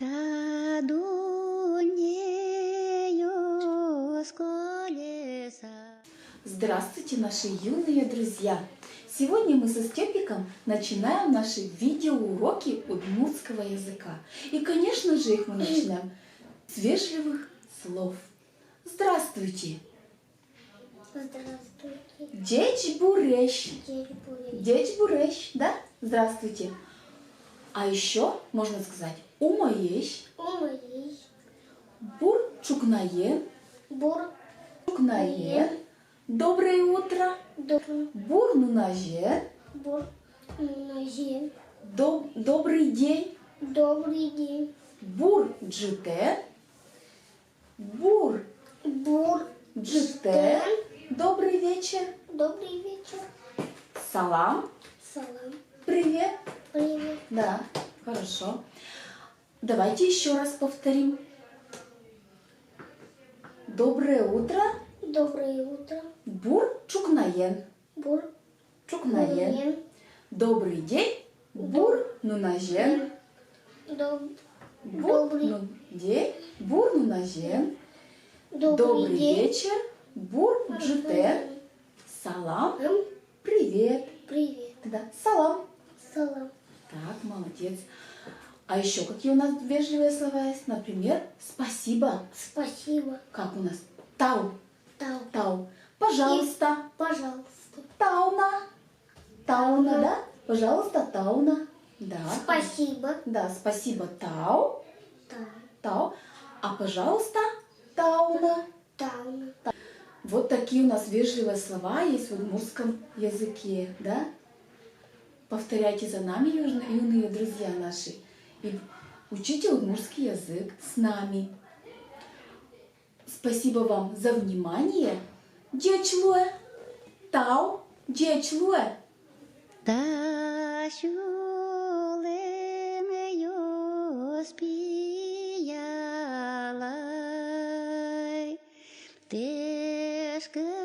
Тадунею с колеса. Здравствуйте, наши юные друзья! Сегодня мы со Степиком начинаем наши видеоуроки удмуртского языка. И, конечно же, их мы начинаем с вежливых слов. Здравствуйте! Здравствуйте. Деч бурещ. Дерьбурей. Деч бурещ, да? Здравствуйте. А еще можно сказать умоещ, Умоей. бур чукнаен, Бур. чукнаен. Доброе утро. Добрый. Бур нунажен. Бур. Ножи. Добрый день. Добрый день. Бур джите. Бур Бур. джите. Добрый вечер. Добрый вечер. Салам. Салам. Привет. Привет. Да, хорошо. Давайте еще раз повторим. Доброе утро. Доброе утро. Бур чукнаен. Бур. Чукнаен. Добрый день. Бур нунажен. Добрый день. Бур нунажен. Добрый Добрый день. вечер. Бур джите. Салам. Привет. Привет. Да, салам. Салам. Так, молодец. А еще какие у нас вежливые слова есть? Например, спасибо. Спасибо. Как у нас? Тау. Тау. Тау. Пожалуйста. Пожалуйста. Тауна. Тауна, да? Пожалуйста, тауна. Да. Спасибо. Да, спасибо, тау. Тау. Тау. А пожалуйста, тауна. Тау. Вот такие у нас вежливые слова есть в удмуртском языке, да? Повторяйте за нами, юные друзья наши, и учите удмуртский язык с нами. Спасибо вам за внимание. Дечлуэ, тау, дечлуэ. Ташуленею спиялай, тешкэ